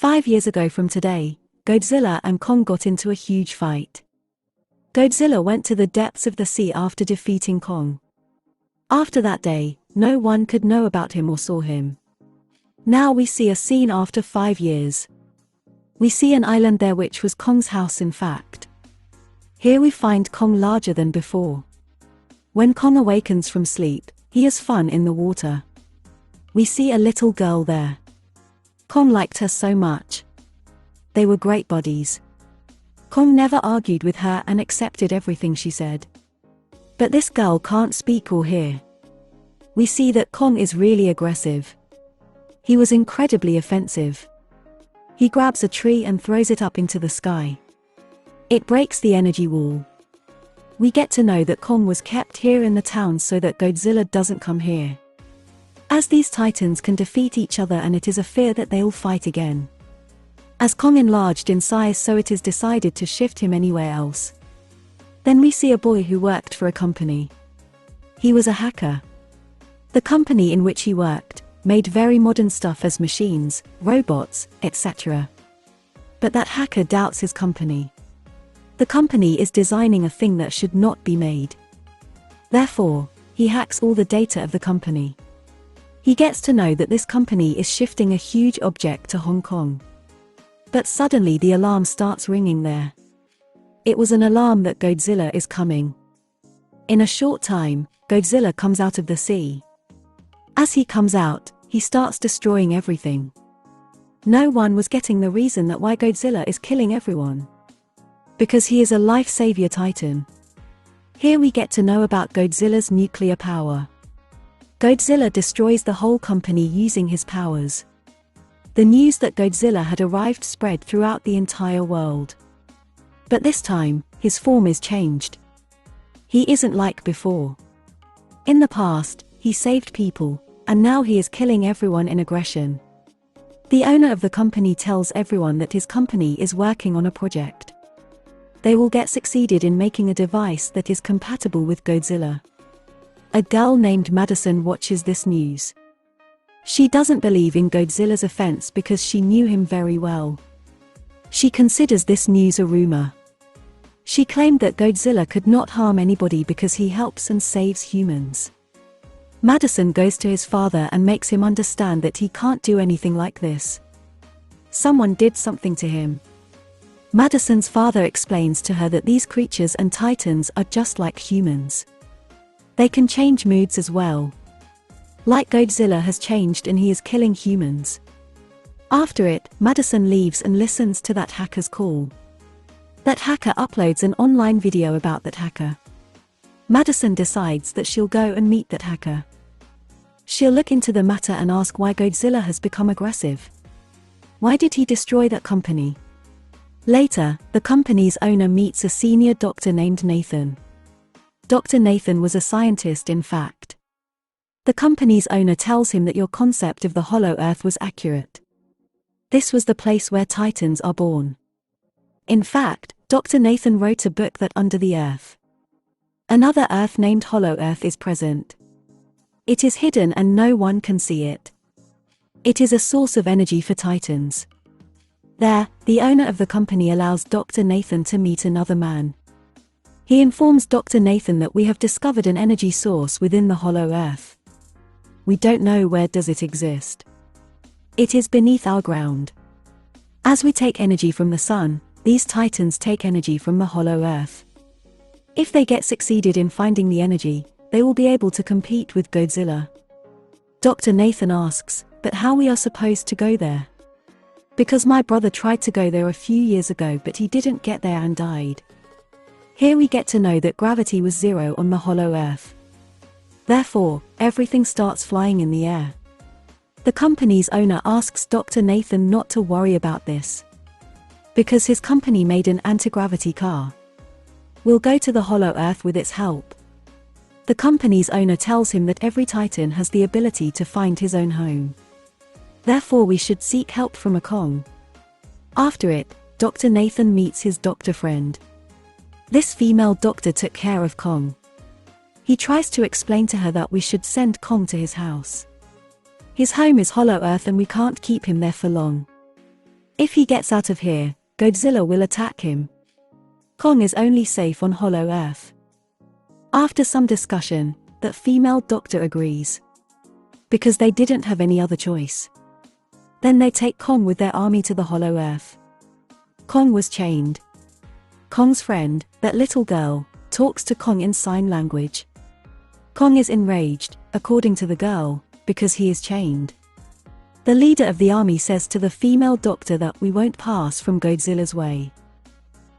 5 years ago from today, Godzilla and Kong got into a huge fight. Godzilla went to the depths of the sea after defeating Kong. After that day, no one could know about him or saw him. Now we see a scene after 5 years. We see an island there which was Kong's house in fact. Here we find Kong larger than before. When Kong awakens from sleep, he has fun in the water. We see a little girl there. Kong liked her so much. They were great buddies. Kong never argued with her and accepted everything she said. But this girl can't speak or hear. We see that Kong is really aggressive. He was incredibly offensive. He grabs a tree and throws it up into the sky. It breaks the energy wall. We get to know that Kong was kept here in the town so that Godzilla doesn't come here. As these titans can defeat each other and it is a fear that they'll fight again. As Kong enlarged in size, so it is decided to shift him anywhere else. Then we see a boy who worked for a company. He was a hacker. The company in which he worked made very modern stuff as machines, robots, etc. But that hacker doubts his company. The company is designing a thing that should not be made. Therefore, he hacks all the data of the company. He gets to know that this company is shifting a huge object to Hong Kong. But suddenly the alarm starts ringing there. It was an alarm that Godzilla is coming. In a short time, Godzilla comes out of the sea. As he comes out, he starts destroying everything. No one was getting the reason that why Godzilla is killing everyone. Because he is a life-savior titan. Here we get to know about Godzilla's nuclear power. Godzilla destroys the whole company using his powers. The news that Godzilla had arrived spread throughout the entire world. But this time, his form is changed. He isn't like before. In the past, he saved people, and now he is killing everyone in aggression. The owner of the company tells everyone that his company is working on a project. They will get succeeded in making a device that is compatible with Godzilla. A girl named Madison watches this news. She doesn't believe in Godzilla's offense because she knew him very well. She considers this news a rumor. She claimed that Godzilla could not harm anybody because he helps and saves humans. Madison goes to his father and makes him understand that he can't do anything like this. Someone did something to him. Madison's father explains to her that these creatures and titans are just like humans. They can change moods as well. Like Godzilla has changed and he is killing humans. After it, Madison leaves and listens to that hacker's call. That hacker uploads an online video about that hacker. Madison decides that she'll go and meet that hacker. She'll look into the matter and ask why Godzilla has become aggressive. Why did he destroy that company? Later, the company's owner meets a senior doctor named Nathan. Dr. Nathan was a scientist in fact. The company's owner tells him that your concept of the Hollow Earth was accurate. This was the place where titans are born. In fact, Dr. Nathan wrote a book that under the Earth. Another Earth named Hollow Earth is present. It is hidden and no one can see it. It is a source of energy for titans. There, the owner of the company allows Dr. Nathan to meet another man. He informs Dr. Nathan that we have discovered an energy source within the Hollow Earth. We don't know where does it exist. It is beneath our ground. As we take energy from the sun, these titans take energy from the Hollow Earth. If they get succeeded in finding the energy, they will be able to compete with Godzilla. Dr. Nathan asks, but how we are supposed to go there? Because my brother tried to go there a few years ago but he didn't get there and died. Here we get to know that gravity was zero on the Hollow Earth. Therefore, everything starts flying in the air. The company's owner asks Dr. Nathan not to worry about this. Because his company made an anti-gravity car. We'll go to the Hollow Earth with its help. The company's owner tells him that every titan has the ability to find his own home. Therefore we should seek help from a Kong. After it, Dr. Nathan meets his doctor friend. This female doctor took care of Kong. He tries to explain to her that we should send Kong to his house. His home is Hollow Earth and we can't keep him there for long. If he gets out of here, Godzilla will attack him. Kong is only safe on Hollow Earth. After some discussion, that female doctor agrees. Because they didn't have any other choice. Then they take Kong with their army to the Hollow Earth. Kong was chained. Kong's friend, that little girl, talks to Kong in sign language. Kong is enraged, according to the girl, because he is chained. The leader of the army says to the female doctor that we won't pass from Godzilla's way.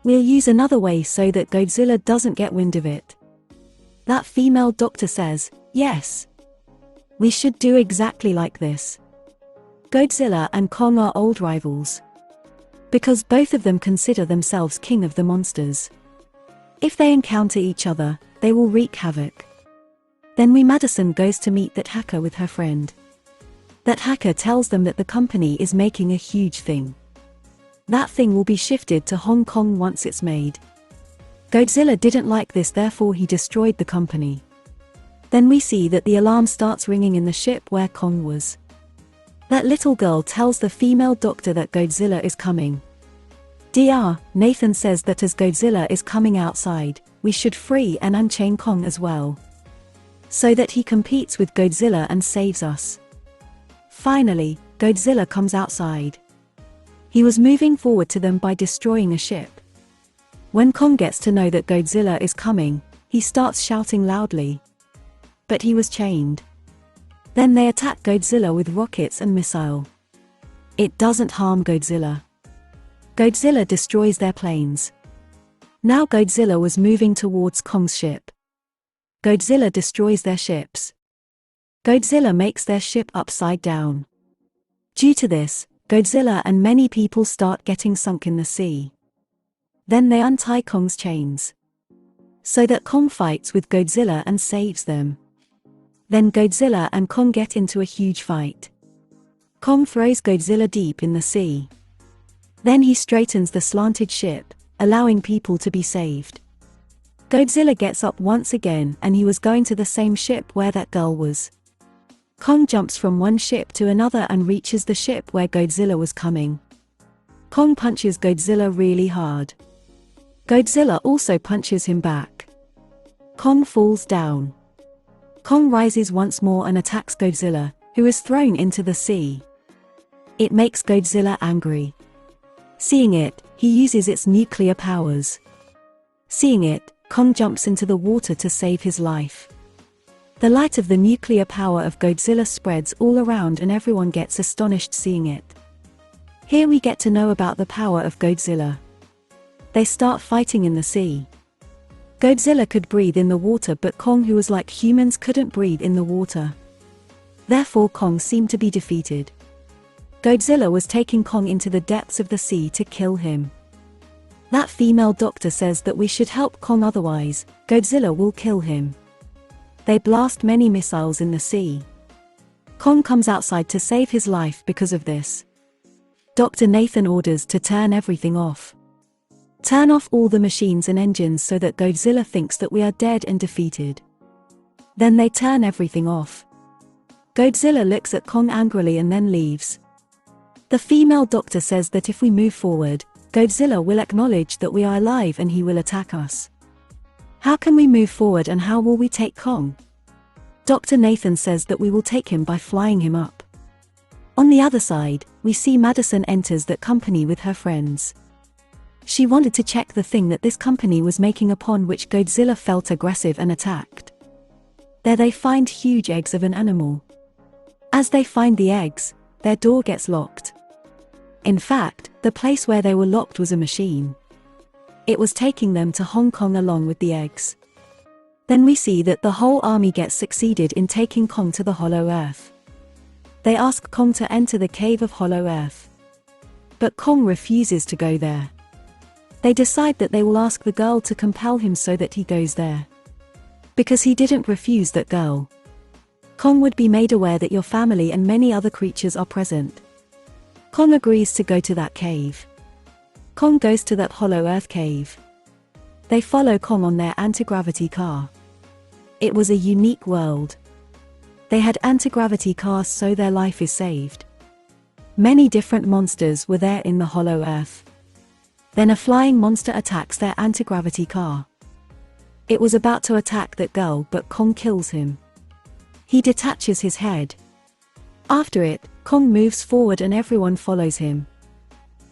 We'll use another way so that Godzilla doesn't get wind of it. That female doctor says, yes. We should do exactly like this. Godzilla and Kong are old rivals. Because both of them consider themselves king of the monsters. If they encounter each other, they will wreak havoc. Then Madison goes to meet that hacker with her friend. That hacker tells them that the company is making a huge thing. That thing will be shifted to Hong Kong once it's made. Godzilla didn't like this, therefore he destroyed the company. Then we see that the alarm starts ringing in the ship where Kong was. That little girl tells the female doctor that Godzilla is coming. Dr. Nathan says that as Godzilla is coming outside, we should free and unchain Kong as well. So that he competes with Godzilla and saves us. Finally, Godzilla comes outside. He was moving forward to them by destroying a ship. When Kong gets to know that Godzilla is coming, he starts shouting loudly. But he was chained. Then they attack Godzilla with rockets and missile. It doesn't harm Godzilla. Godzilla destroys their planes. Now Godzilla was moving towards Kong's ship. Godzilla destroys their ships. Godzilla makes their ship upside down. Due to this, Godzilla and many people start getting sunk in the sea. Then they untie Kong's chains. So that Kong fights with Godzilla and saves them. Then Godzilla and Kong get into a huge fight. Kong throws Godzilla deep in the sea. Then he straightens the slanted ship, allowing people to be saved. Godzilla gets up once again and he was going to the same ship where that girl was. Kong jumps from one ship to another and reaches the ship where Godzilla was coming. Kong punches Godzilla really hard. Godzilla also punches him back. Kong falls down. Kong rises once more and attacks Godzilla, who is thrown into the sea. It makes Godzilla angry. Seeing it, he uses its nuclear powers. Seeing it, Kong jumps into the water to save his life. The light of the nuclear power of Godzilla spreads all around and everyone gets astonished seeing it. Here we get to know about the power of Godzilla. They start fighting in the sea. Godzilla could breathe in the water, but Kong, who was like humans, couldn't breathe in the water. Therefore Kong seemed to be defeated. Godzilla was taking Kong into the depths of the sea to kill him. That female doctor says that we should help Kong, otherwise, Godzilla will kill him. They blast many missiles in the sea. Kong comes outside to save his life because of this. Dr. Nathan orders to turn everything off. Turn off all the machines and engines so that Godzilla thinks that we are dead and defeated. Then they turn everything off. Godzilla looks at Kong angrily and then leaves. The female doctor says that if we move forward, Godzilla will acknowledge that we are alive and he will attack us. How can we move forward and how will we take Kong? Dr. Nathan says that we will take him by flying him up. On the other side, we see Madison enters that company with her friends. She wanted to check the thing that this company was making, upon which Godzilla felt aggressive and attacked. There they find huge eggs of an animal. As they find the eggs, their door gets locked. In fact, the place where they were locked was a machine. It was taking them to Hong Kong along with the eggs. Then we see that the whole army gets succeeded in taking Kong to the Hollow Earth. They ask Kong to enter the cave of Hollow Earth. But Kong refuses to go there. They decide that they will ask the girl to compel him so that he goes there. Because he didn't refuse that girl. Kong would be made aware that your family and many other creatures are present. Kong agrees to go to that cave. Kong goes to that Hollow Earth cave. They follow Kong on their anti-gravity car. It was a unique world. They had anti-gravity cars so their life is saved. Many different monsters were there in the hollow earth. Then a flying monster attacks their anti-gravity car. It was about to attack that girl, but Kong kills him. He detaches his head. After it, Kong moves forward and everyone follows him.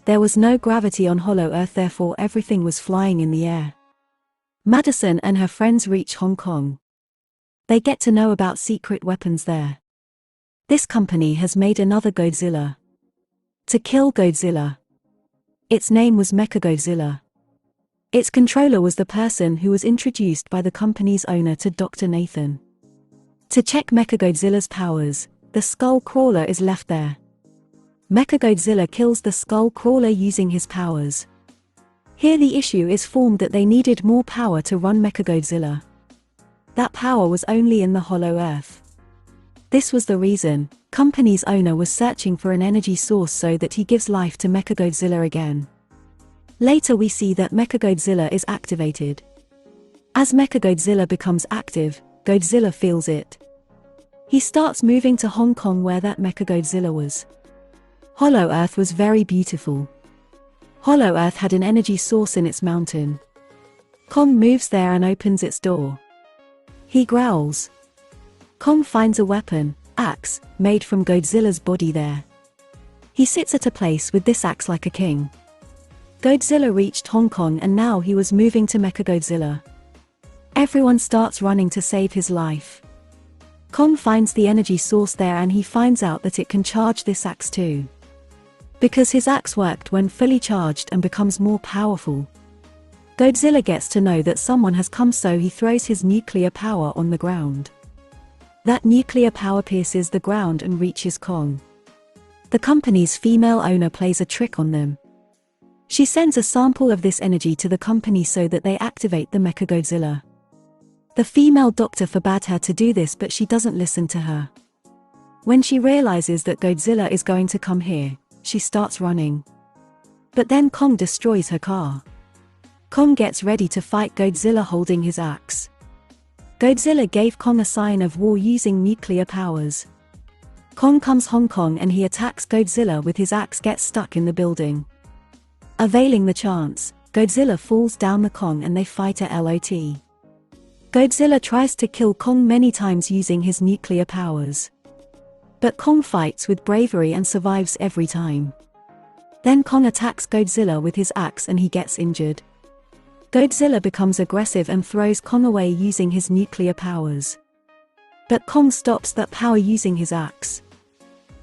There was no gravity on hollow earth, therefore everything was flying in the air. Madison and her friends reach Hong Kong. They get to know about secret weapons there. This company has made another Godzilla. To kill Godzilla. Its name was Mechagodzilla. Its controller was the person who was introduced by the company's owner to Dr. Nathan. To check Mechagodzilla's powers, the skull crawler is left there. Mechagodzilla kills the skull crawler using his powers. Here the issue is formed that they needed more power to run Mechagodzilla. That power was only in the hollow earth. This was the reason company's owner was searching for an energy source so that he gives life to Mechagodzilla again. Later we see that Mechagodzilla is activated. As Mechagodzilla becomes active, Godzilla feels it. He starts moving to Hong Kong where that Mechagodzilla was. Hollow Earth was very beautiful. Hollow Earth had an energy source in its mountain. Kong moves there and opens its door. He growls. Kong finds a weapon, axe, made from Godzilla's body there. He sits at a place with this axe like a king. Godzilla reached Hong Kong and now he was moving to Mechagodzilla. Everyone starts running to save his life. Kong finds the energy source there and he finds out that it can charge this axe too. Because his axe worked when fully charged and becomes more powerful. Godzilla gets to know that someone has come, so he throws his nuclear power on the ground. That nuclear power pierces the ground and reaches Kong. The company's female owner plays a trick on them. She sends a sample of this energy to the company so that they activate the Mechagodzilla. The female doctor forbade her to do this, but she doesn't listen to her. When she realizes that Godzilla is going to come here, she starts running. But then Kong destroys her car. Kong gets ready to fight Godzilla holding his axe. Godzilla gave Kong a sign of war using nuclear powers. Kong comes Hong Kong and he attacks Godzilla with his axe, gets stuck in the building. Availing the chance, Godzilla falls down the Kong and they fight a lot. Godzilla tries to kill Kong many times using his nuclear powers. But Kong fights with bravery and survives every time. Then Kong attacks Godzilla with his axe and he gets injured. Godzilla becomes aggressive and throws Kong away using his nuclear powers. But Kong stops that power using his axe.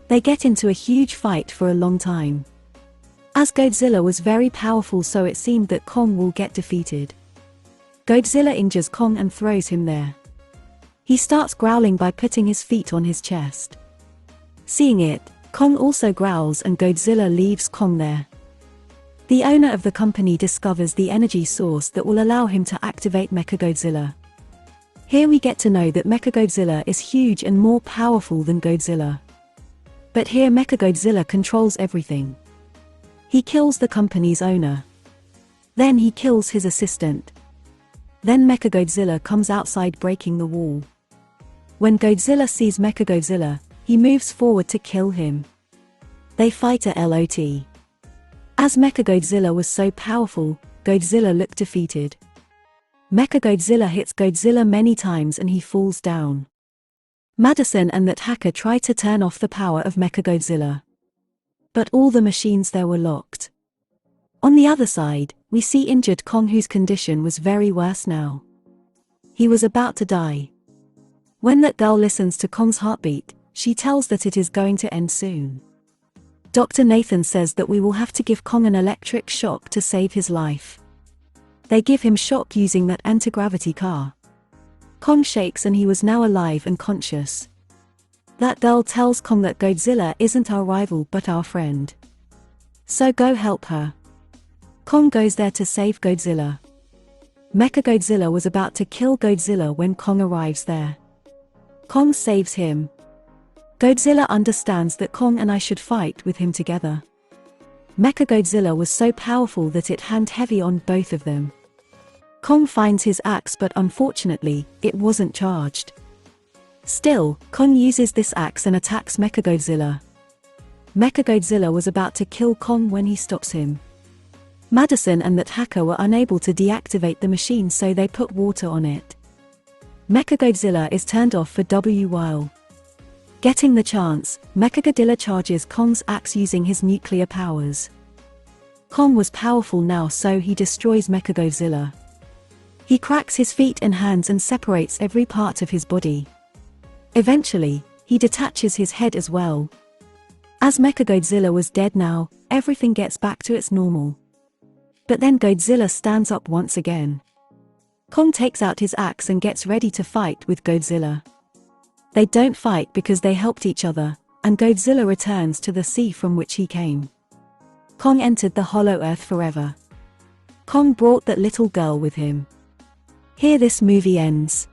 They get into a huge fight for a long time. As Godzilla was very powerful, so it seemed that Kong will get defeated. Godzilla injures Kong and throws him there. He starts growling by putting his feet on his chest. Seeing it, Kong also growls and Godzilla leaves Kong there. The owner of the company discovers the energy source that will allow him to activate Mechagodzilla. Here we get to know that Mechagodzilla is huge and more powerful than Godzilla. But here Mechagodzilla controls everything. He kills the company's owner. Then he kills his assistant. Then Mechagodzilla comes outside breaking the wall. When Godzilla sees Mechagodzilla, he moves forward to kill him. They fight a lot. As Mechagodzilla was so powerful, Godzilla looked defeated. Mechagodzilla hits Godzilla many times and he falls down. Madison and that hacker try to turn off the power of Mechagodzilla. But all the machines there were locked. On the other side, we see injured Kong, whose condition was very worse now. He was about to die. When that girl listens to Kong's heartbeat, she tells that it is going to end soon. Dr. Nathan says that we will have to give Kong an electric shock to save his life. They give him shock using that anti-gravity car. Kong shakes and he was now alive and conscious. That girl tells Kong that Godzilla isn't our rival but our friend. So go help her. Kong goes there to save Godzilla. Mechagodzilla was about to kill Godzilla when Kong arrives there. Kong saves him. Godzilla understands that Kong and I should fight with him together. Mechagodzilla was so powerful that it hand heavy on both of them. Kong finds his axe, but unfortunately, it wasn't charged. Still, Kong uses this axe and attacks Mechagodzilla. Mechagodzilla was about to kill Kong when he stops him. Madison and that hacker were unable to deactivate the machine, so they put water on it. Mechagodzilla is turned off for a while. Getting the chance, Mechagodzilla charges Kong's axe using his nuclear powers. Kong was powerful now, so he destroys Mechagodzilla. He cracks his feet and hands and separates every part of his body. Eventually, he detaches his head as well. As Mechagodzilla was dead now, everything gets back to its normal. But then Godzilla stands up once again. Kong takes out his axe and gets ready to fight with Godzilla. They don't fight because they helped each other, and Godzilla returns to the sea from which he came. Kong entered the Hollow Earth forever. Kong brought that little girl with him. Here this movie ends.